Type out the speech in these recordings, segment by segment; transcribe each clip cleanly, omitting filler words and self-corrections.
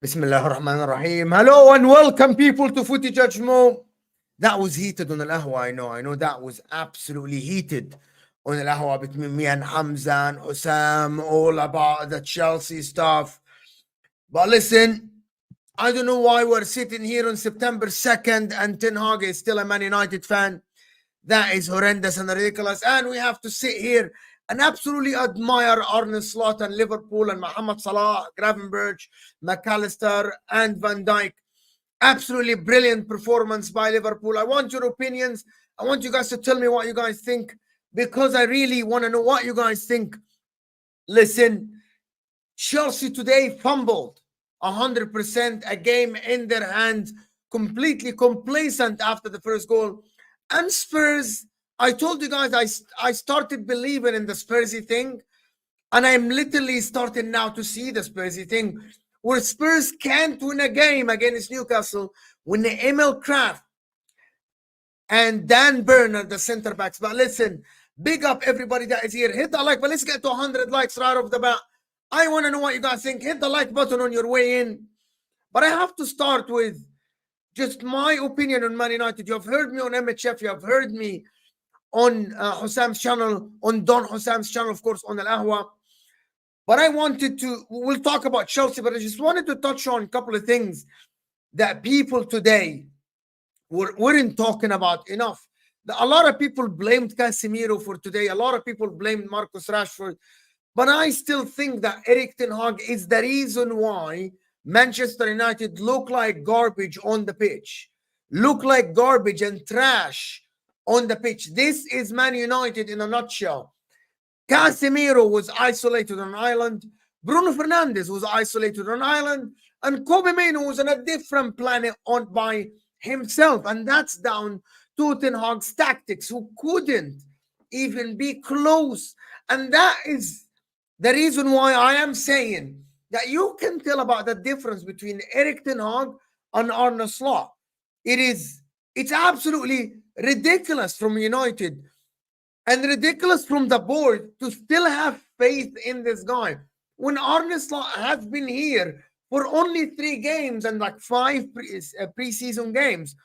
Bismillah ar-Rahman ar-Rahim. Hello and welcome people to Footy JUDGEMO. That was heated on Al-Ahwa, I know that was absolutely heated on Al-Ahwa between me and Hamza and HUSAM, all about the Chelsea stuff. But listen, I don't know why we're sitting here on September 2nd and Ten Hag is still a Man United fan. That is horrendous and ridiculous. And we have to sit here and absolutely admire Arne Slot and Liverpool and Mohamed Salah, Gravenberch, McAllister and Van Dijk. Absolutely brilliant performance by Liverpool. I want your opinions. I want you guys to tell me what you guys think, because I really want to know what you guys think. Listen, Chelsea today fumbled 100%, a game in their hands, completely complacent after the first goal. And Spurs, I told you guys, I started believing in the Spursy thing, and I'm literally starting now to see the Spursy thing, where Spurs can't win a game against Newcastle when the Emil Kraft and Dan Burn are the center backs. But listen, big up everybody that is here. Hit the like, but let's get to 100 likes right off the bat. I want to know what you guys think. Hit the like button on your way in. But I have to start with just my opinion on Man United. You have heard me on MHF. You have heard me on HUSAM's channel, on Don HUSAM's channel, of course, on Al-Ahwa. But I wanted to, we'll talk about Chelsea, but I just wanted to touch on a couple of things that people today weren't talking about enough. A lot of people blamed Casemiro for today. A lot of people blamed Marcus Rashford. But I still think that Erik ten Hag is the reason why Manchester United look like garbage on the pitch. Look like garbage and trash on the pitch. This is Man United in a nutshell. Casemiro was isolated on an island. Bruno Fernandes was isolated on an island. And Kobe Mainoo was on a different planet on by himself. And that's down to Ten Hag's tactics, who couldn't even be close. And that is the reason why I am saying that you can tell about the difference between Erik ten Hag and Arne Slot. It's absolutely ridiculous from United and ridiculous from the board to still have faith in this guy when Arne Slot has been here for only 3 games and like 5 preseason games.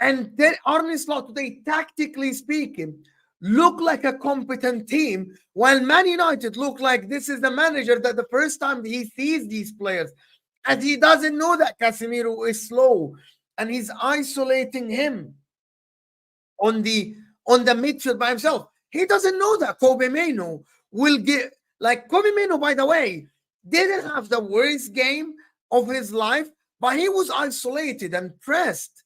And then Arne Slot today, tactically speaking, look like a competent team, while Man United look like this is the manager that the first time he sees these players, and he doesn't know that Casemiro is slow, and he's isolating him on the midfield by himself. He doesn't know that Kobe Mainoo will get, like Kobe Mainoo, by the way, didn't have the worst game of his life, but he was isolated and pressed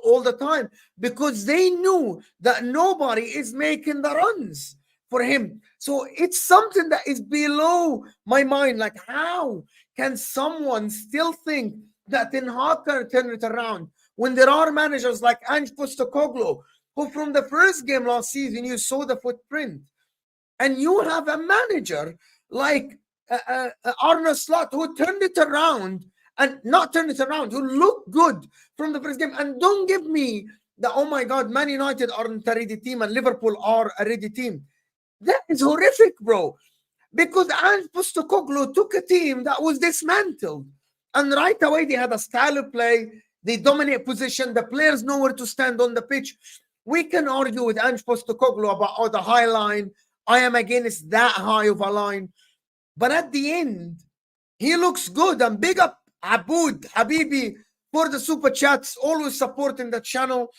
all the time because they knew that nobody is making the runs for him. So it's something that is below my mind. Like, how can someone still think that Ten Hag can turn it around when there are managers like Ange Postecoglou, who from the first game last season, you saw the footprint, and you have a manager like Arne Slot who turned it around, and not turn it around, who looked good from the first game. And don't give me the, oh my God, Man United aren't a ready team and Liverpool are a ready team. That is horrific, bro. Because Ange Postecoglou took a team that was dismantled. And right away, they had a style of play. They dominate position. The players know where to stand on the pitch. We can argue with Ange Postecoglou about the high line. I am against that high of a line. But at the end, he looks good. And big up Aboud, Habibi, for the super chats, always supporting the channel.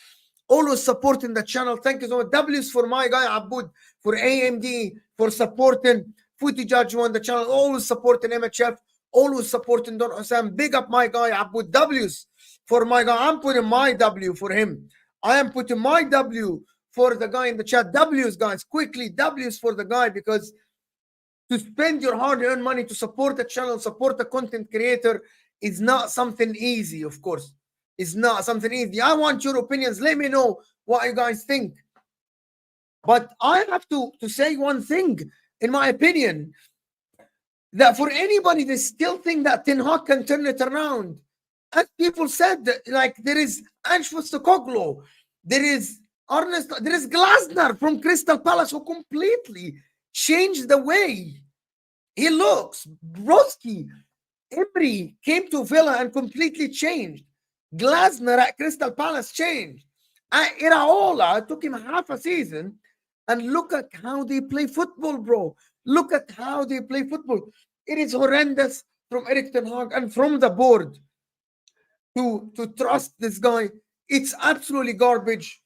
Thank you so much. W's for my guy Aboud, for AMD, for supporting Footy Judgemo on the channel, always supporting MHF, always supporting Don Husam. Big up my guy Aboud. W's for my guy. I'm putting my W for him. I am putting my W for the guy in the chat. W's, guys, quickly. W's for the guy, because to spend your hard-earned money to support the channel, support the content creator, is not something easy, of course. It's not something easy. I want your opinions. Let me know what you guys think. But I have to say one thing, in my opinion, that for anybody that still think that Ten Hag can turn it around, as people said, that, like, there is Ange Postecoglou, there is Glasner from Crystal Palace, who completely changed the way he looks. Broski, Emery came to Villa and completely changed. Glasner at Crystal Palace changed. Iraola took him half a season, and look at how they play football, bro. Look at how they play football. It is horrendous from Erik ten Hag and from the board to trust this guy. It's absolutely garbage.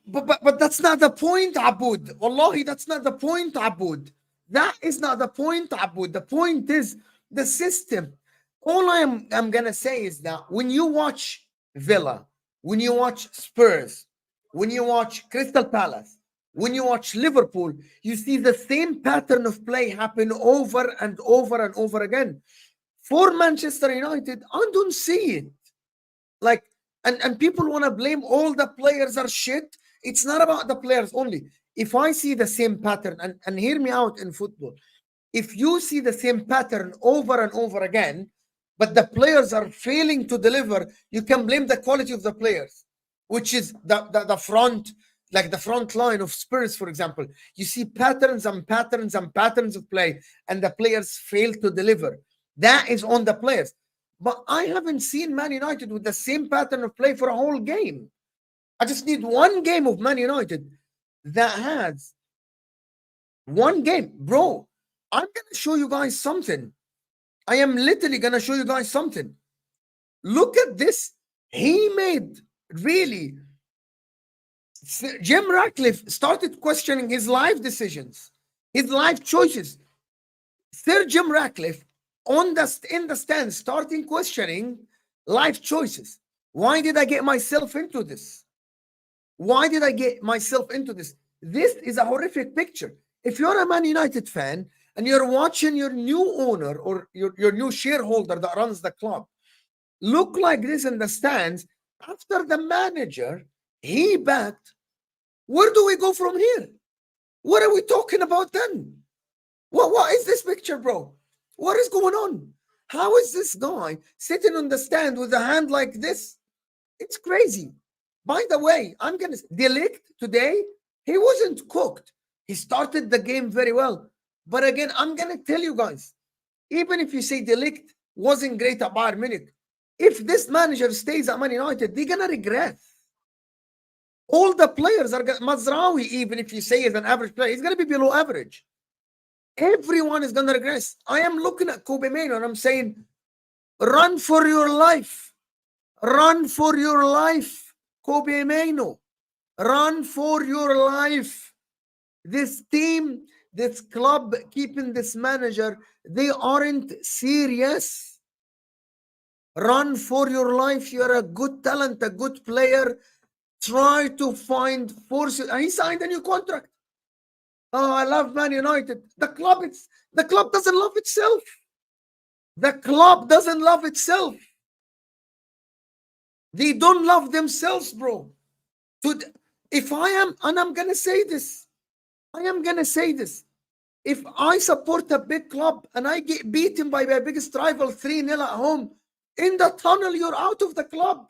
But that's not the point, Aboud. Wallahi, that's not the point, Aboud. That is not the point, Aboud. The point is the system. All I'm going to say is that when you watch Villa, when you watch Spurs, when you watch Crystal Palace, when you watch Liverpool, you see the same pattern of play happen over and over and over again. For Manchester United, I don't see it. Like, and people want to blame all the players are shit. It's not about the players only. If I see the same pattern, and hear me out in football, if you see the same pattern over and over again, but the players are failing to deliver, you can blame the quality of the players, which is the front, like the front line of Spurs, for example. You see patterns and patterns and patterns of play, and the players fail to deliver. That is on the players. But I haven't seen Man United with the same pattern of play for a whole game. I just need one game of Man United that has one game. Bro, I'm going to show you guys something. I am literally going to show you guys something. Look at this. He made really. Jim Ratcliffe started questioning his life decisions, his life choices. Sir Jim Ratcliffe in the stand starting questioning life choices. Why did I get myself into this? Why did I get myself into this? This is a horrific picture. If you're a Man United fan and you're watching your new owner or your new shareholder that runs the club look like this in the stands after the manager he backed, where do we go from here? What are we talking about then? What is this picture, bro? What is going on? How is this guy sitting on the stand with a hand like this? It's crazy. By the way, I'm gonna De Ligt today, he wasn't cooked. He started the game very well. But again, I'm gonna tell you guys, even if you say De Ligt wasn't great at Bayern Munich, if this manager stays at Man United, they're gonna regret. All the players are Mazraoui, even if you say he's an average player, he's gonna be below average. Everyone is going to regress. I am looking at Kobe Mainoo and I'm saying, run for your life. Run for your life, Kobe Mainoo. Run for your life. This team, this club, keeping this manager, they aren't serious. Run for your life. You're a good talent, a good player. Try to find forces. He signed a new contract. Oh, I love Man United. The club doesn't love itself. The club doesn't love itself. They don't love themselves, bro. If I am, and I'm gonna say this, if I support a big club and I get beaten by my biggest rival 3-0 at home, in the tunnel, you're out of the club.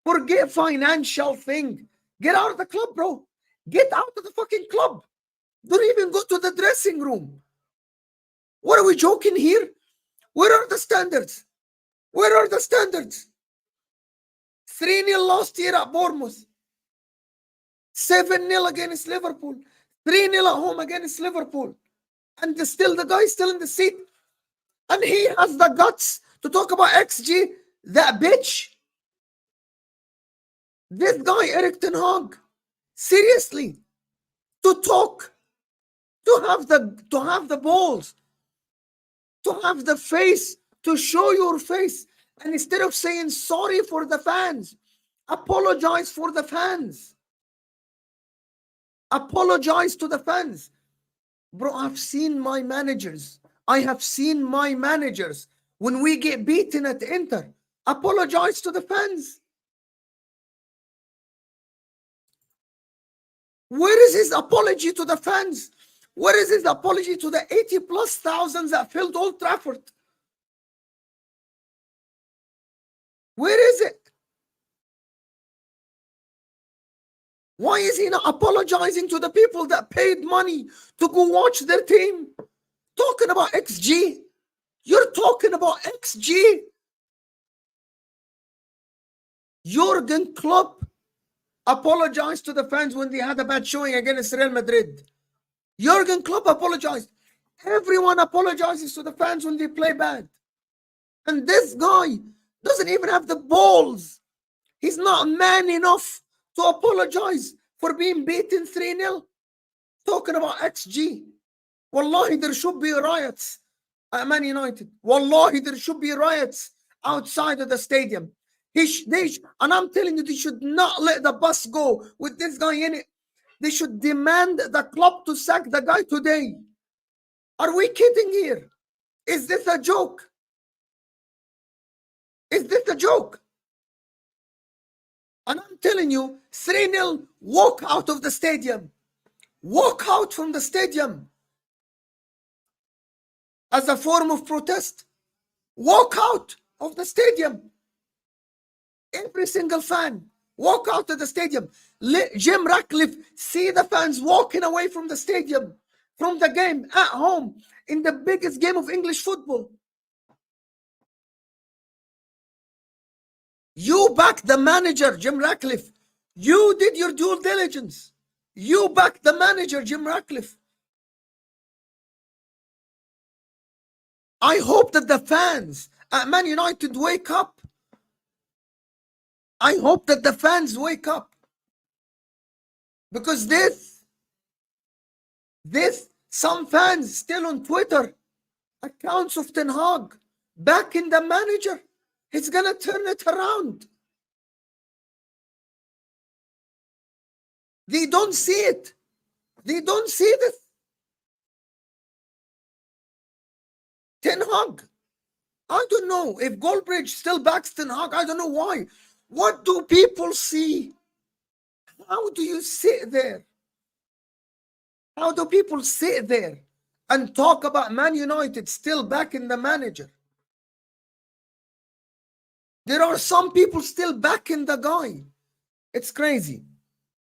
Forget financial thing. Get out of the club, bro. Get out of the fucking club. Don't even go to the dressing room. What are we joking here? Where are the standards? Where are the standards? 3-0 last year at Bournemouth. 7-0 against Liverpool. 3-0 at home against Liverpool. And still the guy is still in the seat. And he has the guts to talk about XG. That bitch. This guy, Eric Ten Hag. Seriously. To talk. To have the balls. To have the face. To show your face. And instead of saying sorry for the fans, apologize for the fans. Apologize to the fans. Bro, I've seen my managers. I have seen my managers when we get beaten at Inter. Apologize to the fans. Where is his apology to the fans? Where is his apology to the 80+ thousands that filled Old Trafford? Where is it? Why is he not apologizing to the people that paid money to go watch their team? Talking about XG. You're talking about XG. Jurgen Klopp apologized to the fans when they had a bad showing against Real Madrid. Jurgen Klopp apologized. Everyone apologizes to the fans when they play bad. And this guy doesn't even have the balls. He's not man enough to apologize for being beaten 3-0. Talking about XG. Wallahi, there should be riots at Man United. Wallahi, there should be riots outside of the stadium. And I'm telling you, they should not let the bus go with this guy in it. They should demand the club to sack the guy today. Are we kidding here? Is this a joke? Is this a joke? And I'm telling you, 3-0, walk out of the stadium. Walk out from the stadium as a form of protest. Walk out of the stadium. Every single fan, walk out of the stadium. Jim Ratcliffe, see the fans walking away from the stadium, from the game at home, in the biggest game of English football. You back the manager, Jim Ratcliffe. You did your due diligence. You back the manager, Jim Ratcliffe. I hope that the fans at Man United wake up. I hope that the fans wake up. Because some fans still on Twitter, accounts of Ten Hag, backing the manager. He's gonna turn it around. They don't see it. They don't see this. Ten Hag. I don't know if Goldbridge still backs Ten Hag. I don't know why. What do people see? How do you sit there? How do people sit there and talk about Man United still backing the manager? There are some people still backing the guy. It's crazy.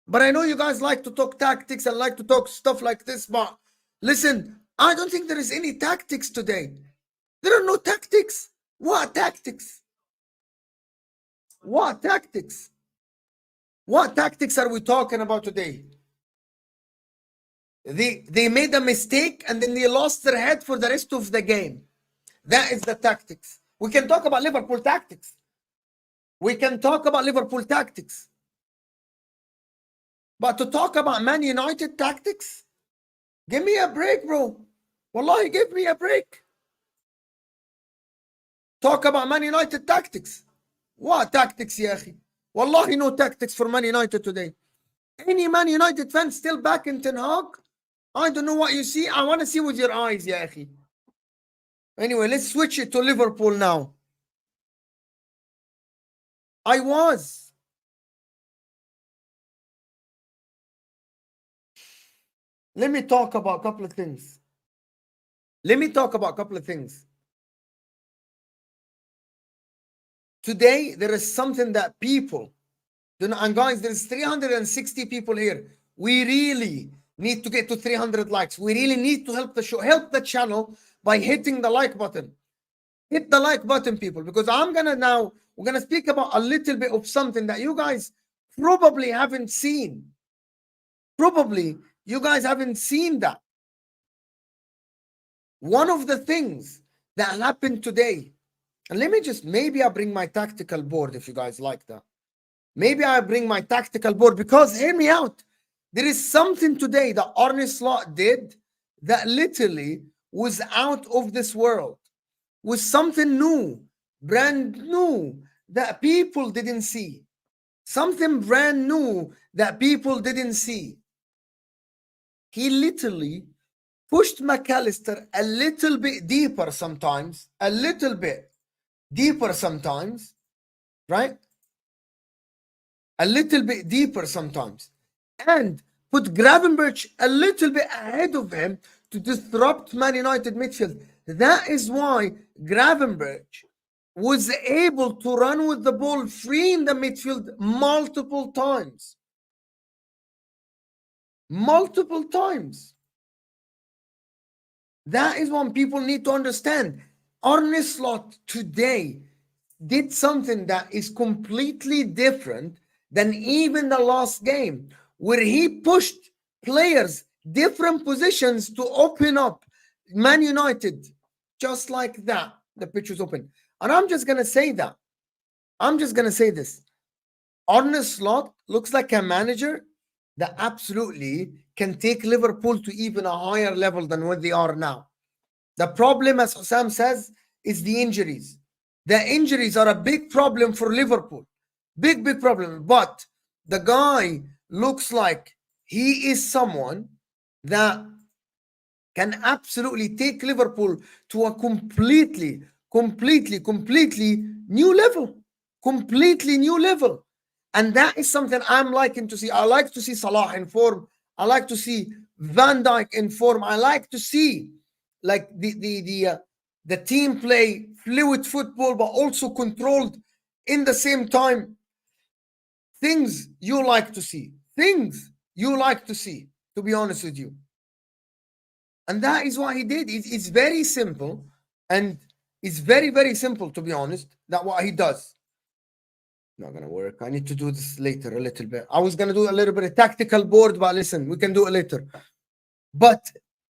But I know you guys like to talk tactics and like to talk stuff like this. But listen, I don't think there is any tactics today. There are no tactics. What tactics? What tactics? What tactics are we talking about today? They made a mistake and then they lost their head for the rest of the game. That is the tactics. We can talk about Liverpool tactics. We can talk about Liverpool tactics. But to talk about Man United tactics? Give me a break, bro. Wallahi, give me a break. Talk about Man United tactics. What tactics, ya akhi? Wallahi, no tactics for Man United today. Any Man United fan still back in Ten Hag? I don't know what you see. I want to see with your eyes, ya akhi. Anyway, let's switch it to Liverpool now. Let me talk about a couple of things. Today, there is something that people, and guys, there's 360 people here. We really need to get to 300 likes. We really need to help the show, help the channel by hitting the like button. Hit the like button, people, because we're gonna speak about a little bit of something that you guys probably haven't seen. Probably you guys haven't seen that. One of the things that happened today, and let me just, maybe I bring my tactical board if you guys like that. Maybe I bring my tactical board because, hear me out, there is something today that Arne Slot did that literally was out of this world, was something new, brand new, that people didn't see. Something brand new that people didn't see. He literally pushed McAllister a little bit deeper sometimes, right? A little bit deeper sometimes. And put Gravenberch a little bit ahead of him to disrupt Man United midfield. That is why Gravenberch was able to run with the ball free in the midfield multiple times. Multiple times. That is what people need to understand. Arne Slot today did something that is completely different than even the last game, where he pushed players different positions to open up Man United. Just like that, the pitch was open. And I'm just going to say that. I'm just going to say this. Arne Slot looks like a manager that absolutely can take Liverpool to even a higher level than what they are now. The problem, as HUSAM says, is the injuries. The injuries are a big problem for Liverpool. Big problem. But the guy looks like he is someone that can absolutely take Liverpool to a completely new level. Completely new level. And that is something I'm liking to see. I like to see Salah in form. I like to see Van Dijk in form. I like to see like the team play fluid football, but also controlled in the same time. Things you like to see. Things you like to see, to be honest with you. And that is what he did. It's very simple. And it's very simple, to be honest, that what he does. Not gonna work. I need to do this later a little bit. I was gonna do a little bit of tactical board, but listen, we can do it later. But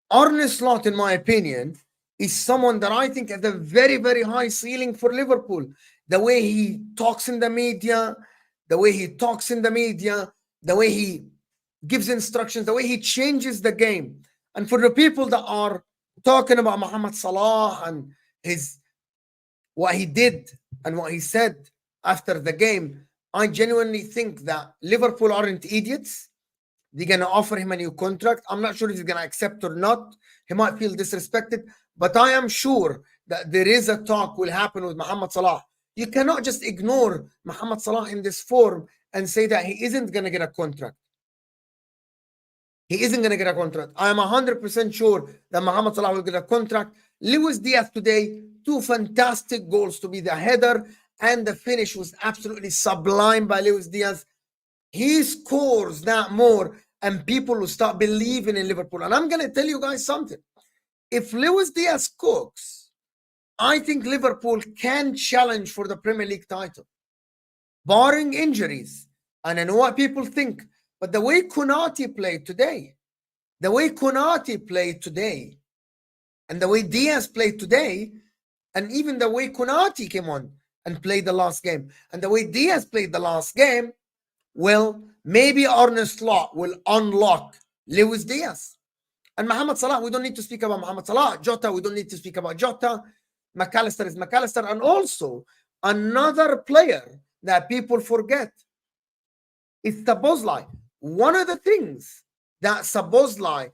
Arne Slot, in my opinion, is someone that I think has a very high ceiling for Liverpool. The way he talks in the media, the way he talks in the media, the way he gives instructions, the way he changes the game. And for the people that are talking about Mohamed Salah and what he did and what he said after the game, I genuinely think that Liverpool aren't idiots. They're going to offer him a new contract. I'm not sure if he's going to accept or not. He might feel disrespected, but I am sure that there is a talk will happen with Mohamed Salah. You cannot just ignore Mohamed Salah in this form and say that he isn't going to get a contract. He isn't going to get a contract. I am 100% sure that Mohamed Salah will get a contract. Luis Diaz today, 2 fantastic goals, to be the header and the finish was absolutely sublime by Luis Diaz. He scores that more and people will start believing in Liverpool. And I'm going to tell you guys something. If Luis Diaz cooks, I think Liverpool can challenge for the Premier League title, barring injuries. And I know what people think, but the way Konate played today, and the way Diaz played today, and even the way Konate came on and played the last game, and the way Diaz played the last game, well, maybe Arne Slot will unlock Luis Diaz. And Mohamed Salah, we don't need to speak about Mohamed Salah. Jota, we don't need to speak about Jota. McAllister is McAllister. And also, another player that people forget is Szoboszlai. One of the things that Szoboszlai,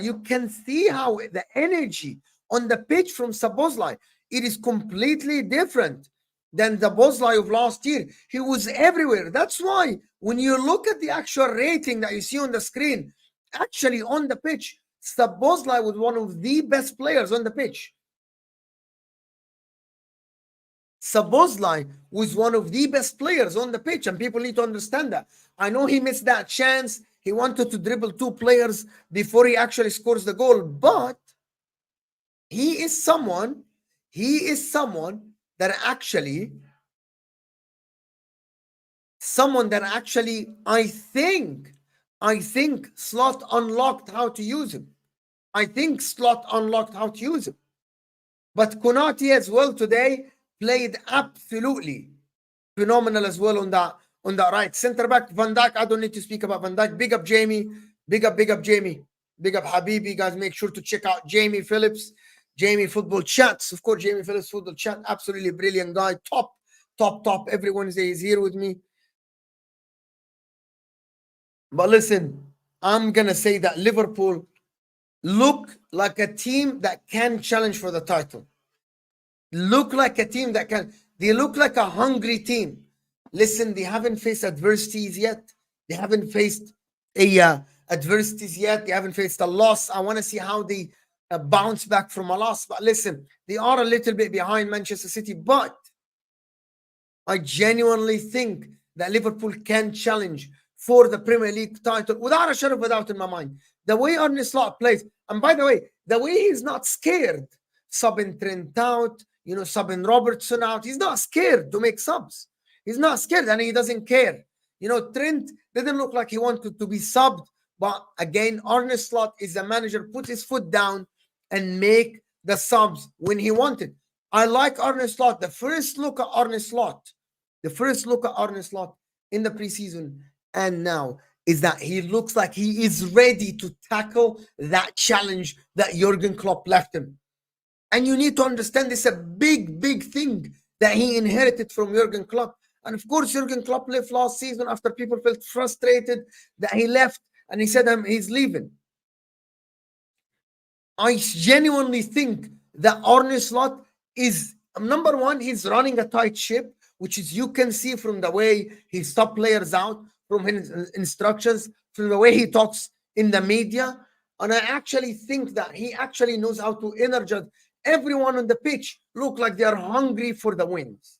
you can see how the energy on the pitch from Szoboszlai, it is completely different than the Szoboszlai of last year. He was everywhere. That's why when you look at the actual rating that you see on the screen, actually on the pitch, Szoboszlai was one of the best players on the pitch. Szoboszlai was one of the best players on the pitch, and people need to understand that. I know he missed that chance. He wanted to dribble 2 players before he actually scores the goal, but he is someone that actually I think Slot unlocked how to use him. But Konate as well today played absolutely phenomenal as well on that right center back. Van Dijk, I don't need to speak about Van Dijk. Big up Jamie. Big up Jamie. Big up Habibi. Guys, make sure to check out Jamie Phillips. Jamie Football Chats. Of course, Jamie Phillips Football Chat. Absolutely brilliant guy. Top. Every Wednesday is here with me. But listen, I'm going to say that Liverpool look like a team that can challenge for the title. They look like a hungry team. Listen, they haven't faced adversities yet. They haven't faced adversities yet. They haven't faced a loss. I want to see how they bounce back from a loss. But listen, they are a little bit behind Manchester City. But I genuinely think that Liverpool can challenge for the Premier League title without a shadow of a doubt in my mind. The way Arne Slot plays, and by the way, the way he's not scared subbing Trent out, subbing Robertson out. He's not scared to make subs. He's not scared, and he doesn't care. Trent didn't look like he wanted to be subbed, but again, Arne Slot is a manager, put his foot down and make the subs when he wanted. I like Arne Slot. The first look at Arne Slot in the preseason and now is that he looks like he is ready to tackle that challenge that Jurgen Klopp left him. And you need to understand this is a big thing that he inherited from Jurgen Klopp. And of course, Jurgen Klopp left last season after people felt frustrated that he left and he said he's leaving. I genuinely think that Arne Slot is, number one, he's running a tight ship, which is you can see from the way he stops players out, from his instructions, from the way he talks in the media. And I actually think that he actually knows how to energize everyone on the pitch, look like they are hungry for the wins.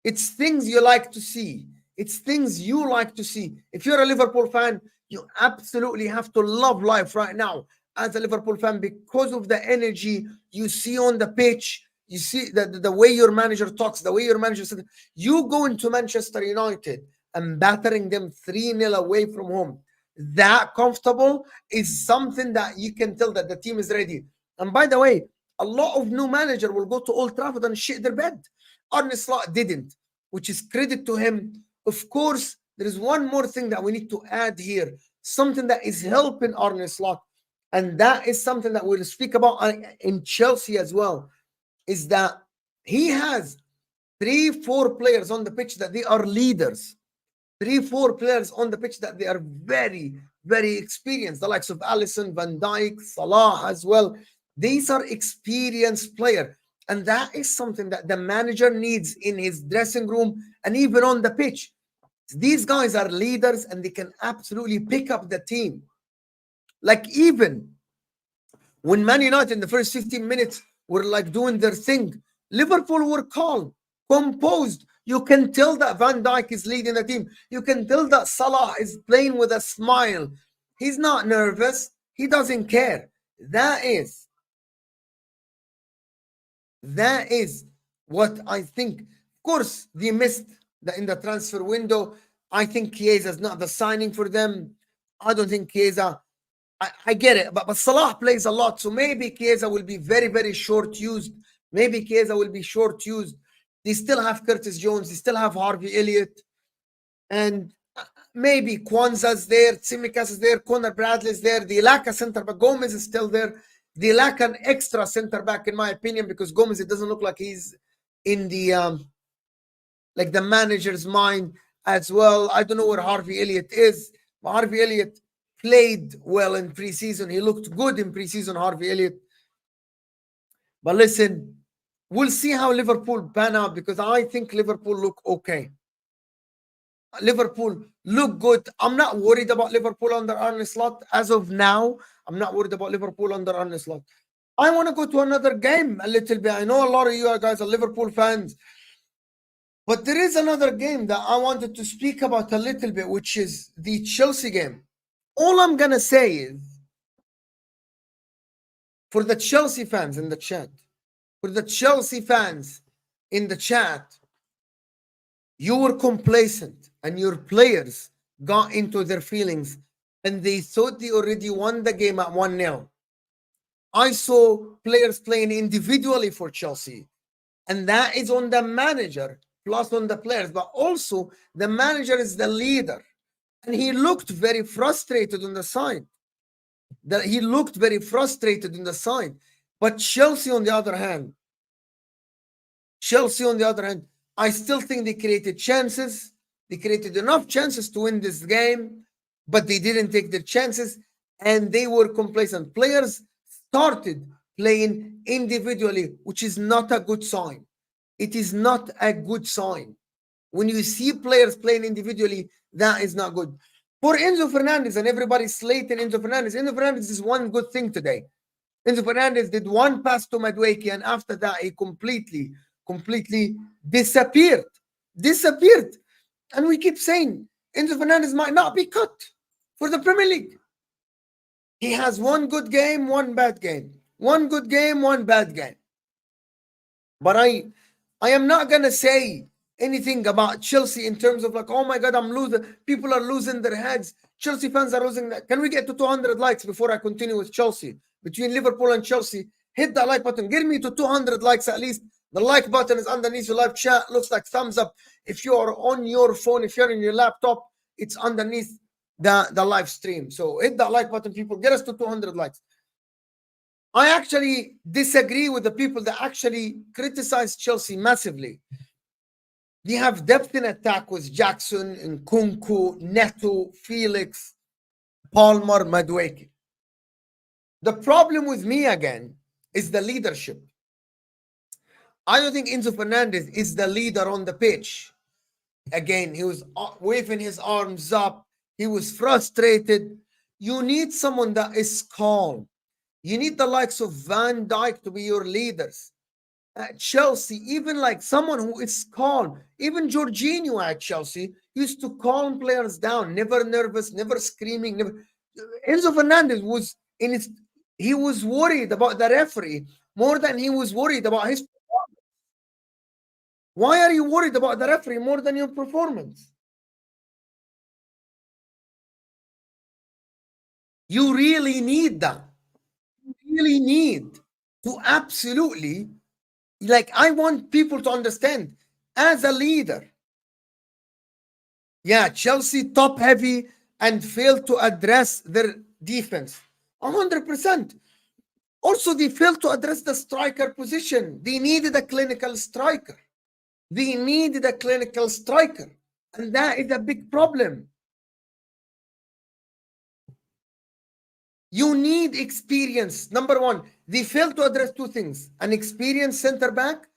It's things you like to see. If you're a Liverpool fan, you absolutely have to love life right now as a Liverpool fan because of the energy you see on the pitch. You see the way your manager talks, the way your manager said, you go into Manchester United and battering them 3-0 away from home. That comfortable is something that you can tell that the team is ready. And by the way, a lot of new managers will go to Old Trafford and shit their bed. Arne Slot didn't, which is credit to him Of course, there is one more thing that we need to add here, something that is helping Arne Slot, and that is something that we'll speak about in Chelsea as well, is that he has 3-4 players on the pitch that they are leaders. 3-4 players on the pitch that they are very, very experienced. The likes of Alisson, Van Dijk, Salah as well. These are experienced players. And that is something that the manager needs in his dressing room and even on the pitch. These guys are leaders and they can absolutely pick up the team. Like even when Man United in the first 15 minutes were like doing their thing, Liverpool were calm, composed. You can tell that Van Dijk is leading the team. You can tell that Salah is playing with a smile. He's not nervous. He doesn't care. That is what I think. Of course, they missed in the transfer window. I think Chiesa is not the signing for them. I don't think Chiesa. I get it, but Salah plays a lot, so maybe Chiesa will be very, very short used. Maybe Chiesa will be short used. They still have Curtis Jones. They still have Harvey Elliott, and maybe Kwanzaa's there, Tsimikas is there, Conor Bradley's there. They lack a centre back. Gomez is still there. They lack an extra centre back, in my opinion, because Gomez, it doesn't look like he's in the like the manager's mind as well. I don't know where Harvey Elliott is, but Harvey Elliott played well in preseason. He looked good in preseason, Harvey Elliott. But listen, we'll see how Liverpool pan out, because I think Liverpool look okay. Liverpool look good. I'm not worried about Liverpool under Arne Slot as of now. I'm not worried about Liverpool under Arne Slot. I want to go to another game a little bit. I know a lot of you guys are Liverpool fans, but there is another game that I wanted to speak about a little bit, which is the Chelsea game. All I'm going to say is, for the Chelsea fans in the chat, you were complacent and your players got into their feelings and they thought they already won the game at 1-0. I saw players playing individually for Chelsea, and that is on the manager plus on the players, but also the manager is the leader. And he looked very frustrated on the side. But Chelsea on the other hand, I still think they created chances. They created enough chances to win this game, but they didn't take their chances and they were complacent. Players started playing individually, which is not a good sign. It is not a good sign. When you see players playing individually, that is not good. For Enzo Fernandez, and everybody's slating Enzo Fernandez is one good thing today. Enzo Fernandez did one pass to Madueke, and after that, he completely disappeared. And we keep saying Enzo Fernandez might not be cut for the Premier League. He has one good game, one bad game. One good game, one bad game. But I am not going to say anything about Chelsea in terms of like, oh my God, I'm losing. People are losing their heads. Chelsea fans are losing. Can we get to 200 likes before I continue with Chelsea? Between Liverpool and Chelsea, hit that like button. Get me to 200 likes at least. The like button is underneath your live chat. Looks like thumbs up. If you are on your phone, if you're in your laptop, it's underneath the live stream. So hit that like button, people. Get us to 200 likes. I actually disagree with the people that actually criticize Chelsea massively. They have depth in attack with Jackson, Nkunku, Neto, Felix, Palmer, Madueke. The problem with me again is the leadership. I don't think Enzo Fernandez is the leader on the pitch. Again, he was waving his arms up. He was frustrated. You need someone that is calm. You need the likes of Van Dijk to be your leaders. At Chelsea, even like someone who is calm. Even Jorginho at Chelsea used to calm players down. Never nervous, never screaming. Enzo Fernandez was he was worried about the referee more than he was worried about his performance. Why are you worried about the referee more than your performance? You really need that. You really need to absolutely, like, I want people to understand, as a leader, Yeah, Chelsea top heavy and failed to address their defense. 100%. Also, they failed to address the striker position. They needed a clinical striker. They needed a clinical striker. And that is a big problem. You need experience. Number one, they failed to address two things: an experienced center back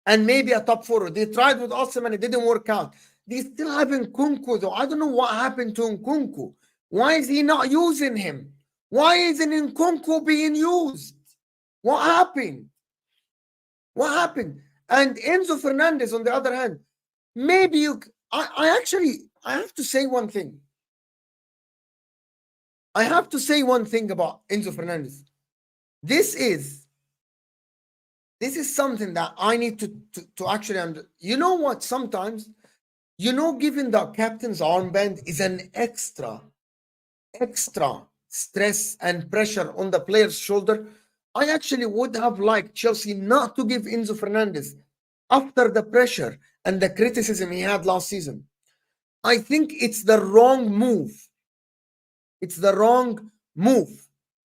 and maybe a top forward. They tried with HUSAM and it didn't work out. They still have Nkunku though. I don't know what happened to Nkunku. Why is he not using him? Why isn't Nkunku being used? What happened? What happened? And Enzo Fernandez, on the other hand, maybe you. I have to say one thing. I have to say one thing about Enzo Fernandez. This is something that I need to actually you know what? Sometimes, giving the captain's armband is an extra stress and pressure on the player's shoulder. I actually would have liked Chelsea not to give Enzo Fernandez after the pressure and the criticism he had last season. I think it's the wrong move. It's the wrong move,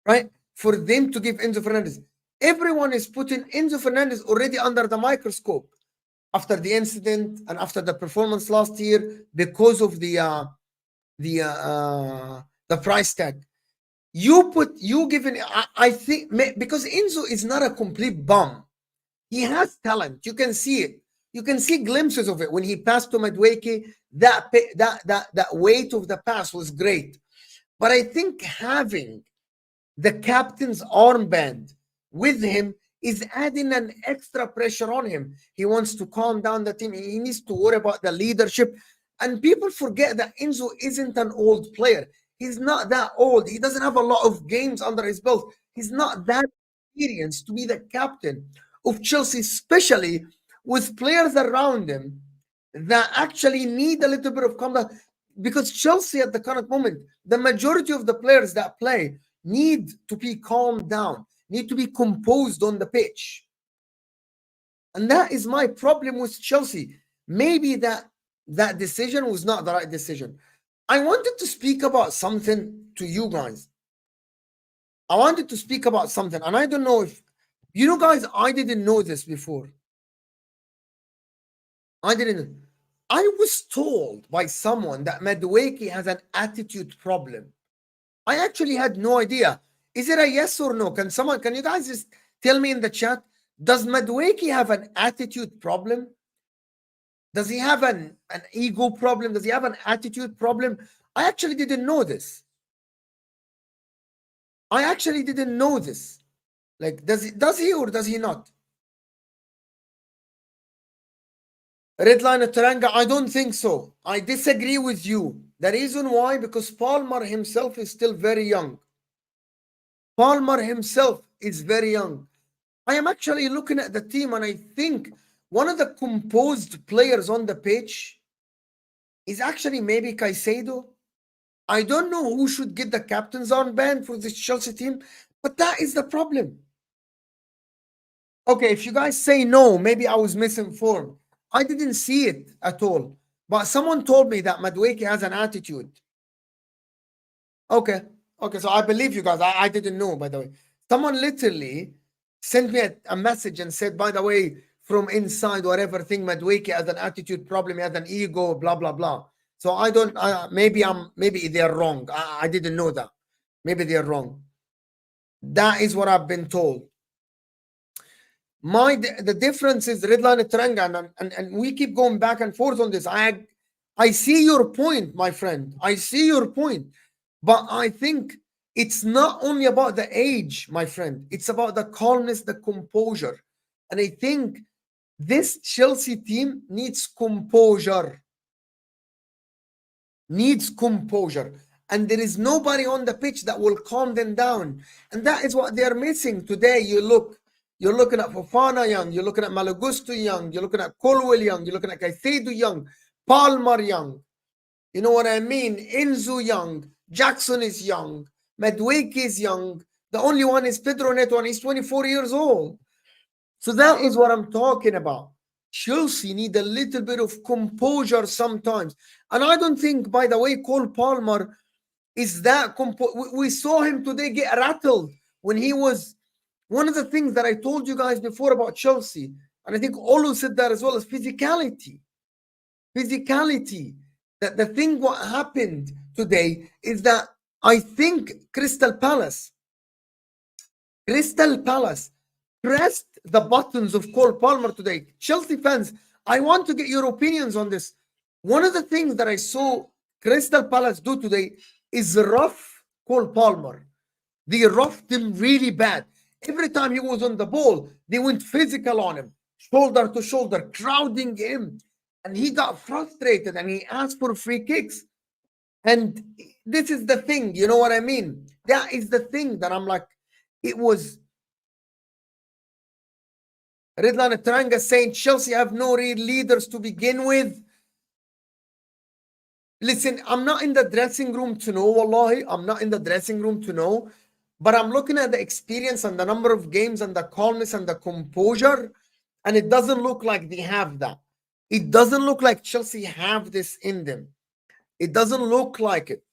right? For them to give Enzo Fernandez. Everyone is putting Enzo Fernandez already under the microscope after the incident and after the performance last year because of the price tag. I think because Enzo is not a complete bum. He has talent. You can see it. You can see glimpses of it when he passed to Madueke. That weight of the pass was great. But I think having the captain's armband with him is adding an extra pressure on him. He wants to calm down the team. He needs to worry about the leadership. And people forget that Enzo isn't an old player. He's not that old. He doesn't have a lot of games under his belt. He's not that experienced to be the captain of Chelsea, especially with players around him that actually need a little bit of calm down. Because Chelsea at the current moment, the majority of the players that play need to be calmed down, need to be composed on the pitch. And that is my problem with Chelsea. Maybe that decision was not the right decision. I wanted to speak about something to you guys. I wanted to speak about something, and I don't know if, guys, I didn't know this before. I was told by someone that Madueke has an attitude problem. I actually had no idea. Is it a yes or no? Can you guys just tell me in the chat? Does Madueke have an attitude problem? Does he have an ego problem? Does he have an attitude problem? I actually didn't know this. Like, does he or does he not? Redline Taranga, I don't think so. I disagree with you. The reason why, because Palmer himself is still very young. Palmer himself is very young. I am actually looking at the team, and I think one of the composed players on the pitch is actually maybe Caicedo. I don't know who should get the captain's armband for this Chelsea team, but that is the problem. Okay, if you guys say no, maybe I was misinformed. I didn't see it at all. But someone told me that Madueke has an attitude. Okay, so I believe you guys. I didn't know, by the way. Someone literally sent me a message and said, by the way, from inside whatever thing, Madueke has an attitude problem, he has an ego, blah, blah, blah. So I don't, maybe they're wrong. I didn't know that. Maybe they're wrong. That is what I've been told. The difference is Redline Teranga, and we keep going back and forth on this. I see your point, my friend. I see your point. But I think it's not only about the age, my friend. It's about the calmness, the composure. And I think this Chelsea team needs composure. And there is nobody on the pitch that will calm them down. And that is what they're missing today. You're looking at Fofana young, you're looking at Malagusto young, you're looking at Colwell young, you're looking at Caicedo young, Palmer young. You know what I mean? Enzo young, Jackson is young, Madueke is young. The only one is Pedro Neto, and he's 24 years old. So that is what I'm talking about. Chelsea need a little bit of composure sometimes. And I don't think, by the way, Cole Palmer is that we saw him today get rattled when he was one of the things that I told you guys before about Chelsea, and I think Olu said that as well, is physicality. Physicality. That the thing what happened today is that I think Crystal Palace pressed the buttons of Cole Palmer today. Chelsea fans, I want to get your opinions on this. One of the things that I saw Crystal Palace do today is rough Cole Palmer. They roughed him really bad. Every time he was on the ball, they went physical on him, shoulder to shoulder, crowding him. And he got frustrated and he asked for free kicks. And this is the thing, you know what I mean? That is the thing that I'm like, it was Redline Taranga saying Chelsea have no real leaders to begin with. Listen, I'm not in the dressing room to know, wallahi. I'm not in the dressing room to know. But I'm looking at the experience and the number of games and the calmness and the composure. And it doesn't look like they have that. It doesn't look like Chelsea have this in them. It doesn't look like it.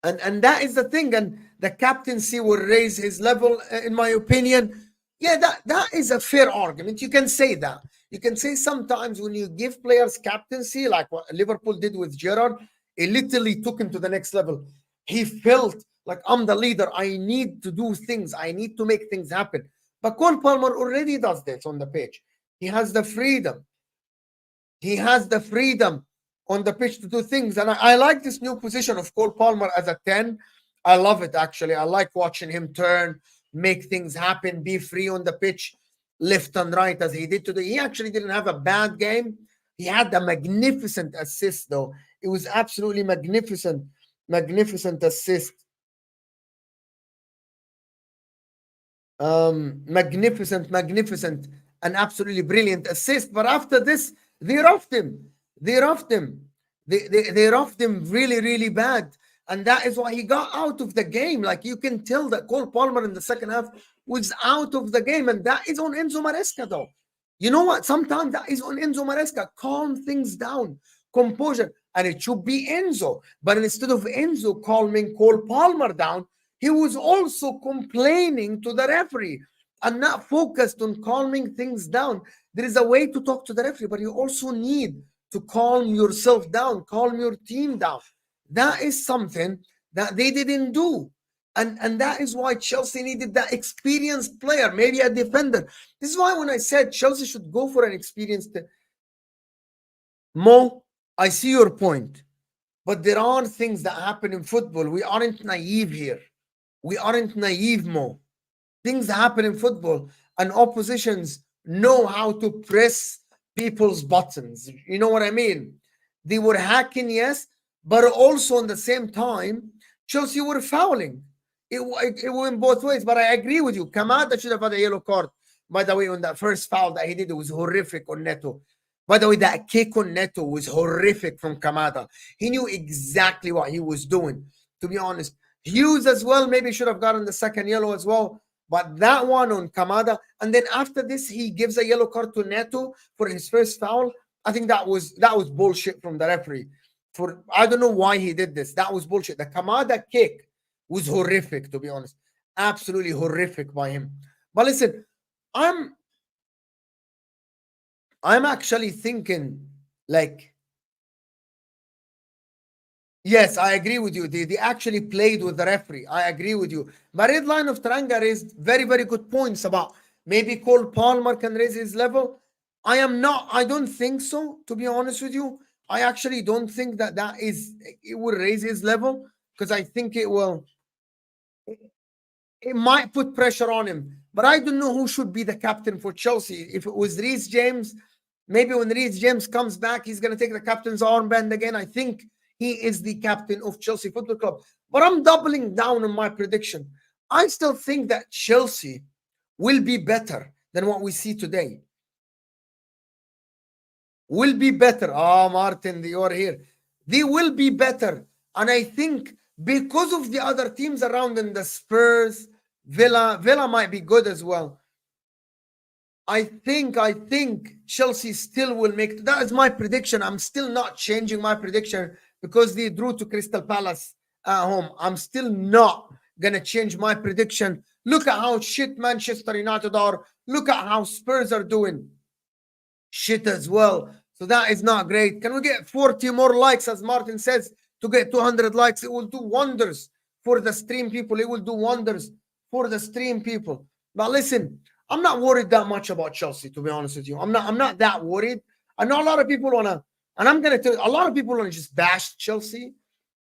And that is the thing. And the captaincy will raise his level, in my opinion. Yeah, that is a fair argument. You can say that. You can say sometimes when you give players captaincy, like what Liverpool did with Gerrard, it literally took him to the next level. He felt like, I'm the leader. I need to do things. I need to make things happen. But Cole Palmer already does this on the pitch. He has the freedom. He has the freedom on the pitch to do things. And I like this new position of Cole Palmer as a 10. I love it, actually. I like watching him turn, make things happen, be free on the pitch, left and right as he did today. He actually didn't have a bad game. He had a magnificent assist, though. It was absolutely magnificent assist. Magnificent, and absolutely brilliant assist. But after this, they roughed him. They roughed him really, really bad. And that is why he got out of the game. Like, you can tell that Cole Palmer in the second half was out of the game. And that is on Enzo Maresca, though. You know what? Sometimes that is on Enzo Maresca. Calm things down. Composure. And it should be Enzo. But instead of Enzo calming Cole Palmer down, he was also complaining to the referee and not focused on calming things down. There is a way to talk to the referee, but you also need to calm yourself down, calm your team down. That is something that they didn't do. And that is why Chelsea needed that experienced player, maybe a defender. This is why when I said Chelsea should go for an experienced Mo, I see your point. But there are things that happen in football. We aren't naive here. We aren't naive, Mo. Things happen in football, and oppositions know how to press people's buttons. You know what I mean? They were hacking, yes, but also at the same time, Chelsea were fouling. It went both ways, but I agree with you. Kamada should have had a yellow card. By the way, on that first foul that he did, it was horrific on Neto. By the way, that kick on Neto was horrific from Kamada. He knew exactly what he was doing, to be honest. Hughes as well maybe should have gotten the second yellow as well. But that one on Kamada, and then after this, he gives a yellow card to Neto for his first foul. I think that was bullshit from the referee. I don't know why he did this. That was bullshit. The Kamada kick was horrific, to be honest. Absolutely horrific by him. But listen, I'm actually thinking, like, yes, I agree with you. They actually played with the referee. I agree with you. But Red Line of Taranga raised very, very good points about maybe Cole Palmer can raise his level. I don't think so, to be honest with you. I actually don't think that it will raise his level, because I think it might put pressure on him. But I don't know who should be the captain for Chelsea. If it was Reece James, maybe when Reece James comes back, he's going to take the captain's armband again. I think he is the captain of Chelsea Football Club. But I'm doubling down on my prediction. I still think that Chelsea will be better than what we see today. Will be better. Oh, Martin, you're here. They will be better. And I think because of the other teams around them, the Spurs, Villa might be good as well. I think Chelsea still will make. That is my prediction. I'm still not changing my prediction because they drew to Crystal Palace at home. I'm still not gonna change my prediction. Look at how shit Manchester United are. Look at how Spurs are doing shit as well. So that is not great. Can we get 40 more likes, as Martin says, to get 200 likes? It will do wonders for the stream people. It will do wonders for the stream people. But listen, I'm not worried that much about Chelsea, to be honest with you. I'm not that worried. I know a lot of people wanna, and I'm gonna tell you, a lot of people wanna just bash Chelsea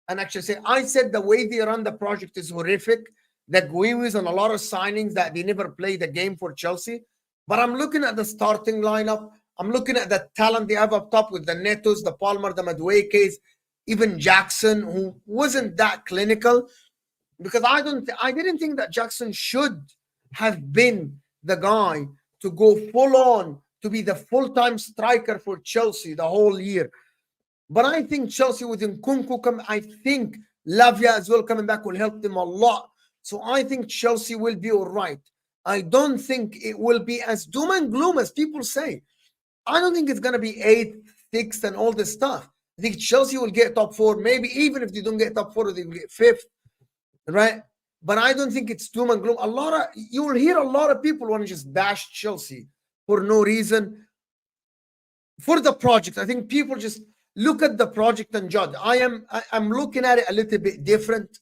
and actually say, I said the way they run the project is horrific. The Genuis and a lot of signings that they never play the game for Chelsea. But I'm looking at the starting lineup. I'm looking at the talent they have up top with the Netos, the Palmer, the Maduekes, even Jackson, who wasn't that clinical. Because I didn't think that Jackson should have been the guy to go full on to be the full-time striker for Chelsea the whole year. But I think Chelsea with Nkunku I think Lavia as well coming back will help them a lot. So I think Chelsea will be all right. I don't think it will be as doom and gloom as people say. I don't think it's going to be 8th, 6th, and all this stuff. I think Chelsea will get top 4. Maybe even if they don't get top 4, they will get 5th, right? But I don't think it's doom and gloom. You will hear a lot of people want to just bash Chelsea for no reason. For the project, I think people just look at the project and judge. I'm looking at it a little bit different.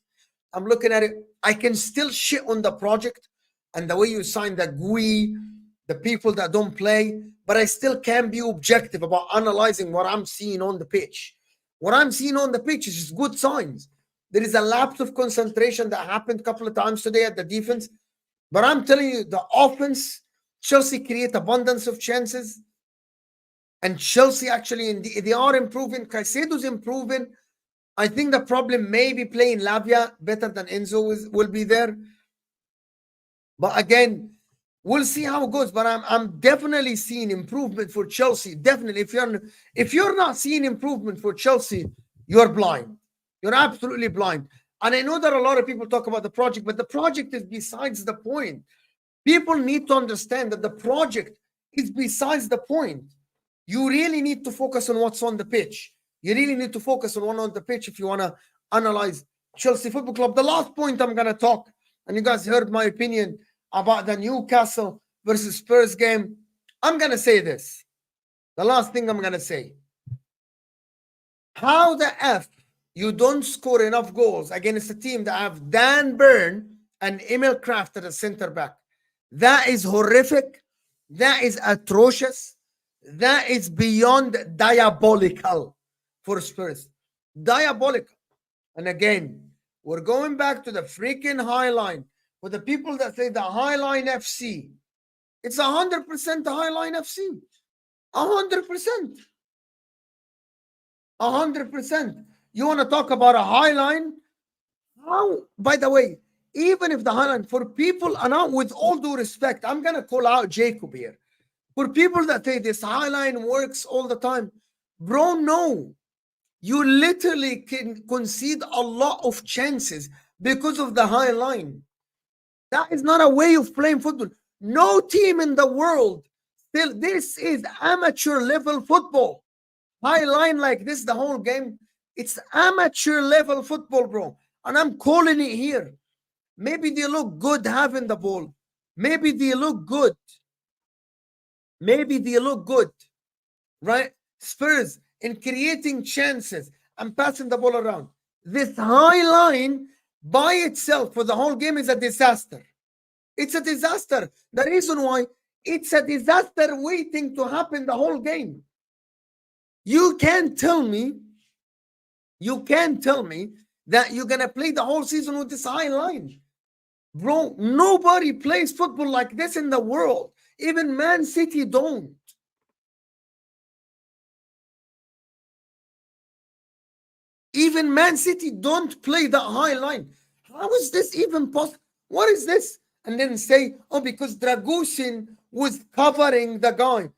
I'm looking at it. I can still shit on the project and the way you sign the GUI, the people that don't play, but I still can be objective about analyzing what I'm seeing on the pitch. What I'm seeing on the pitch is just good signs. There is a lapse of concentration that happened a couple of times today at the defense, but I'm telling you, the offense, Chelsea create abundance of chances. And Chelsea actually, they are improving. Caicedo's improving. I think the problem may be playing Lavia better than Enzo will be there. But again, we'll see how it goes. But I'm definitely seeing improvement for Chelsea. Definitely. If you're not seeing improvement for Chelsea, you're blind. You're absolutely blind. And I know that a lot of people talk about the project, but the project is besides the point. People need to understand that the project is besides the point. You really need to focus on what's on the pitch. You really need to focus on what's on the pitch if you want to analyze Chelsea Football Club. The last point I'm going to talk, and you guys heard my opinion about the Newcastle versus Spurs game. I'm going to say this. The last thing I'm going to say. How the F you don't score enough goals against a team that have Dan Burn and Emil Kraft at a center back? That is horrific. That is atrocious. That is beyond diabolical for Spurs. Diabolical. And again, we're going back to the freaking High Line. For the people that say the High Line FC, it's 100% the High Line FC. 100%. 100%. You want to talk about a High Line? How? By the way, even if the High Line, for people, and now with all due respect, I'm going to call out Jacob here. For people that say this High Line works all the time, bro, no. You literally can concede a lot of chances because of the High Line. That is not a way of playing football. No team in the world, still, this is amateur level football. High line like this, the whole game, it's amateur level football, bro. And I'm calling it here. Maybe they look good having the ball. Maybe they look good. Maybe they look good, right? Spurs in creating chances and passing the ball around. This high line by itself for the whole game is a disaster. It's a disaster. The reason why, it's a disaster waiting to happen the whole game. You can't tell me that you're going to play the whole season with this high line. Bro, nobody plays football like this in the world. Even Man City don't. Even Man City don't play that high line. How is this even possible? What is this? And then say, oh, because Dragusin was covering the guy.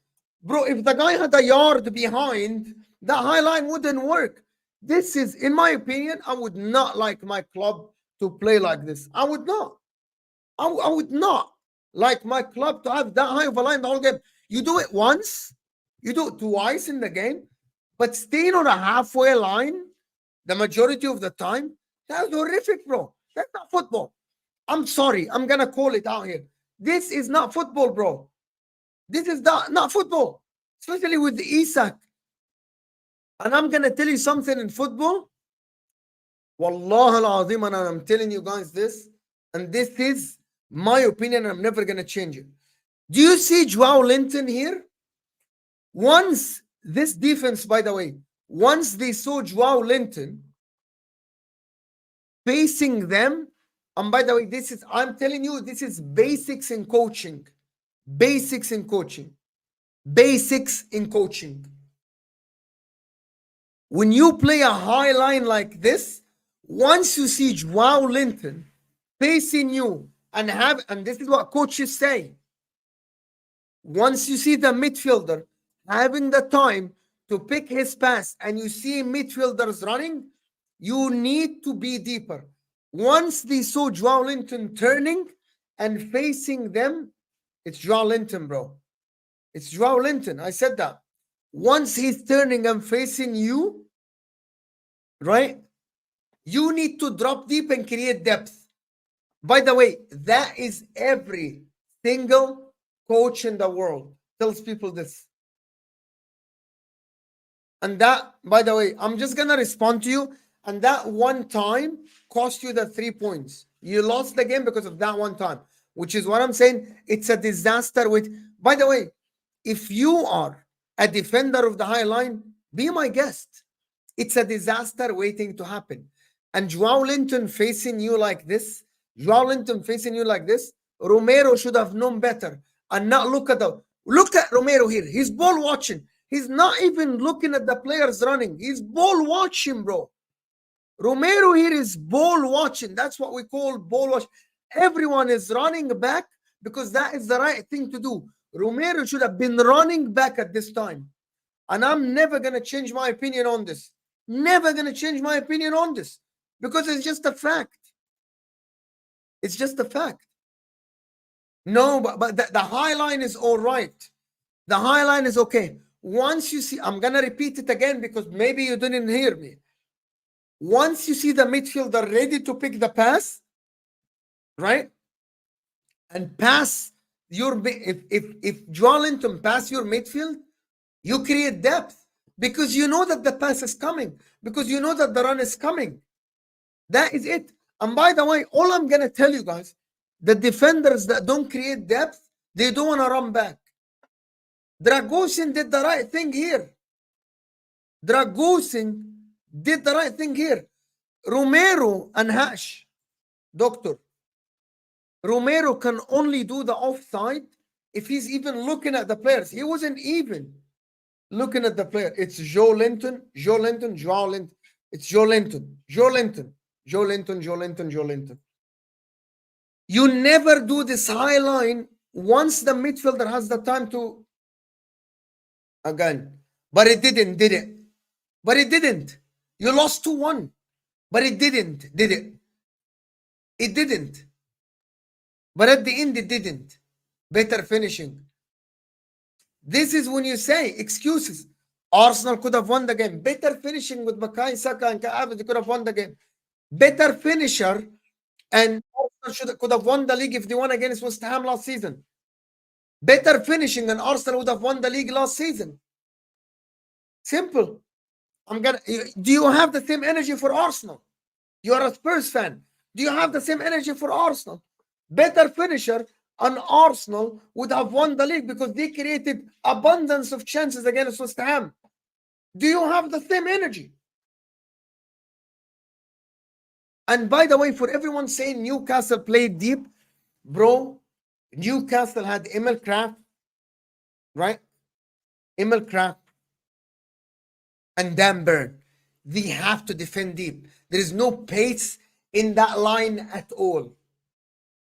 Bro, if the guy had a yard behind, the high line wouldn't work. This is, in my opinion, I would not like my club to play like this. I would not. I would not. like my club to have that high of a line the whole game. You do it once, you do it twice in the game, but staying on a halfway line the majority of the time, that's horrific, bro. That's not football. I'm sorry, I'm gonna call it out here. This is not football, bro. This is not football, especially with the Isak. And I'm gonna tell you something in football. Wallah al-Azim, and I'm telling you guys this, and this is my opinion, and I'm never gonna change it. Do you see Joao Linton here? Once this defense, by the way, once they saw Joao Linton facing them, and by the way, this is, I'm telling you, this is basics in coaching. Basics in coaching. Basics in coaching. When you play a high line like this, once you see Joao Linton facing you and this is what coaches say, once you see the midfielder having the time to pick his pass and you see midfielders running, you need to be deeper. Once they saw Joao Linton turning and facing them, it's Joao Linton, bro. It's Joao Linton. I said that. Once he's turning and facing you, right, you need to drop deep and create depth. By the way, that is every single coach in the world tells people this. And that, by the way, I'm just going to respond to you. And that one time cost you the 3 points. You lost the game because of that one time, which is what I'm saying. It's a disaster with, by the way, if you are a defender of the high line, be my guest. It's a disaster waiting to happen. And Joao Linton facing you like this, Romero should have known better and not look at Romero here. He's ball watching. He's not even looking at the players running. He's ball watching, bro. Romero here is ball watching. That's what we call ball watch. Everyone is running back because that is the right thing to do. Romero should have been running back at this time. And I'm never going to change my opinion on this. Never going to change my opinion on this because it's just a fact. It's just a fact. No, but the high line is all right. The high line is okay. Once you see, I'm going to repeat it again because maybe you didn't hear me. Once you see the midfielder ready to pick the pass, right? And pass your, if Joao Linton pass your midfield, you create depth because you know that the pass is coming, because you know that the run is coming. That is it. And by the way, all I'm going to tell you guys, the defenders that don't create depth, they don't want to run back. Dragusin did the right thing here. Dragusin did the right thing here. Romero and Hash, doctor, Romero can only do the offside if he's even looking at the players. He wasn't even looking at the player. It's Joao Linton. It's Joao Linton. You never do this high line once the midfielder has the time to, again, but it didn't, did it? But it didn't. You lost 2-1, but it didn't, did it? It didn't. But at the end, it didn't. Better finishing. This is when you say excuses. Arsenal could have won the game. Better finishing with Bukayo Saka and Ka'ab, they could have won the game. Better finisher, and Arsenal could have won the league if they won against West Ham last season. Better finishing, and Arsenal would have won the league last season. Simple. Do you have the same energy for Arsenal? You are a Spurs fan. Do you have the same energy for Arsenal? Better finisher, and Arsenal would have won the league because they created abundance of chances against West Ham. Do you have the same energy? And by the way, for everyone saying Newcastle played deep, bro, Newcastle had Emil Kraft, right? Emil Kraft and Dan Burn. They have to defend deep. There is no pace in that line at all.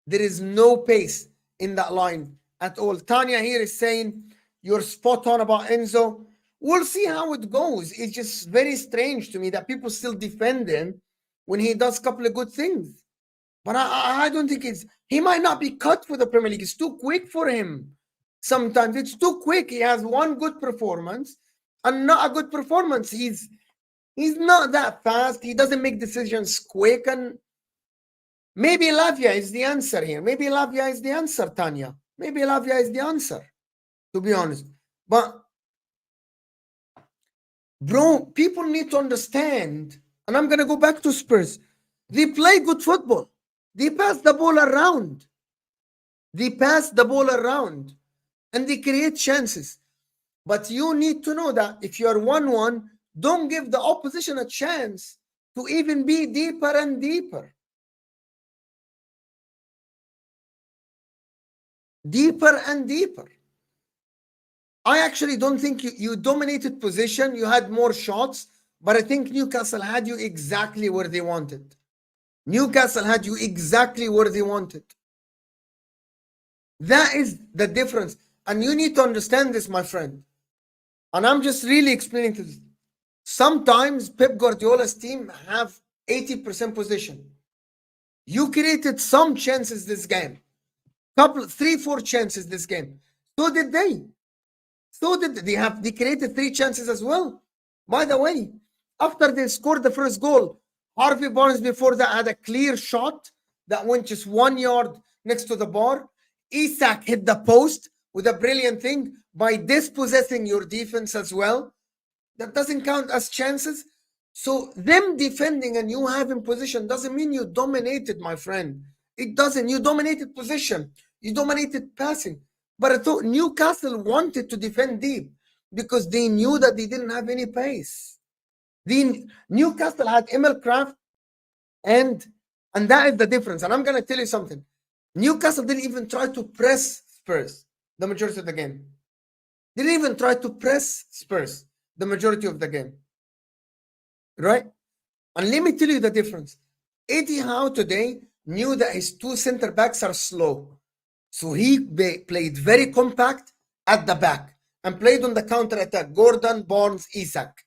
There is no pace in that line at all. Tanya here is saying you're spot on about Enzo. We'll see how it goes. It's just very strange to me that people still defend him when he does a couple of good things. But I don't think he might not be cut for the Premier League. It's too quick for him. Sometimes it's too quick. He has one good performance and not a good performance. He's not that fast. He doesn't make decisions quick. And maybe Lavia is the answer here. Maybe Lavia is the answer, Tanya. Maybe Lavia is the answer, to be honest. But, bro, people need to understand, and I'm going to go back to Spurs. They play good football. They pass the ball around. And they create chances. But you need to know that if you're 1-1, don't give the opposition a chance to even be deeper and deeper. Deeper and deeper. I actually don't think you dominated position. You had more shots, but I think Newcastle had you exactly where they wanted. That is the difference. And you need to understand this, my friend. And I'm just really explaining to this. Sometimes Pep Guardiola's team have 80% possession. You created some chances this game. 3-4 chances this game. So did they. They created 3 chances as well. By the way, after they scored the first goal, Harvey Barnes before that had a clear shot that went just 1 yard next to the bar. Isak hit the post with a brilliant thing by dispossessing your defense as well. That doesn't count as chances. So them defending and you having position doesn't mean you dominated, my friend. It doesn't. You dominated position. You dominated passing. But I thought Newcastle wanted to defend deep because they knew that they didn't have any pace. Newcastle had Emil Kraft, and that is the difference. And I'm going to tell you something. Newcastle didn't even try to press Spurs the majority of the game. They didn't even try to press Spurs the majority of the game. Right? And let me tell you the difference. Eddie Howe today knew that his 2 center backs are slow. So he played very compact at the back and played on the counter attack. Gordon, Barnes, Isak.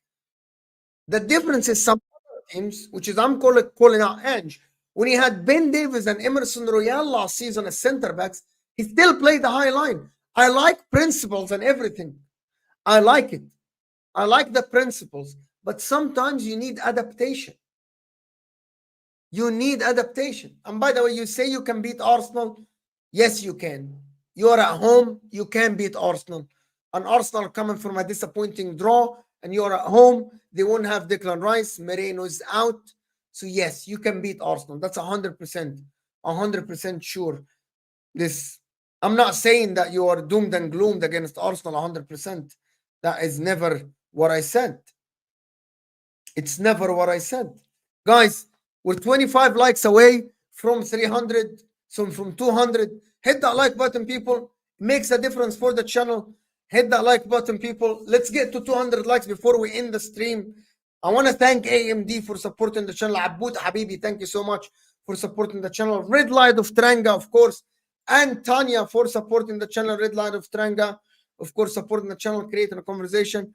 The difference is some other teams, which is I'm calling out Ange. When he had Ben Davies and Emerson Royale last season as center backs, he still played the high line. I like principles and everything. I like it. I like the principles. But sometimes you need adaptation. And by the way, you say you can beat Arsenal. Yes, you can. You are at home. You can beat Arsenal. And Arsenal coming from a disappointing draw. And you're at home. They won't have Declan Rice. Moreno is out. So yes, you can beat Arsenal. That's 100%. 100% sure. I'm not saying that you are doomed and gloomed against Arsenal 100%. That is never what I said. It's never what I said. Guys, we're 25 likes away from 300, so from 200. Hit that like button, people. It makes a difference for the channel. Hit that like button, people. Let's get to 200 likes before we end the stream. I want to thank AMD for supporting the channel. Aboud Habibi, thank you so much for supporting the channel. Red Light of Tranga, of course. And Tanya for supporting the channel. Red Light of Tranga, of course, supporting the channel, creating a conversation.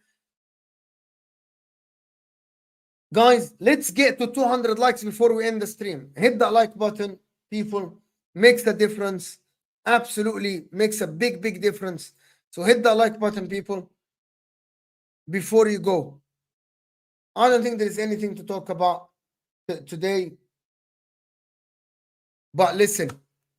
Guys, let's get to 200 likes before we end the stream. Hit that like button, people. Makes a difference. Absolutely makes a big, big difference. So hit that like button, people, before you go. I don't think there is anything to talk about today. But listen,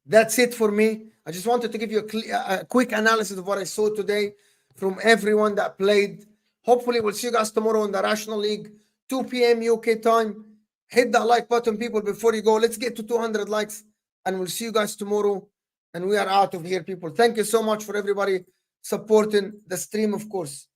that's it for me. I just wanted to give you a quick analysis of what I saw today from everyone that played. Hopefully, we'll see you guys tomorrow in the National League, 2 p.m. UK time. Hit that like button, people, before you go. Let's get to 200 likes, and we'll see you guys tomorrow. And we are out of here, people. Thank you so much for everybody supporting the stream, of course.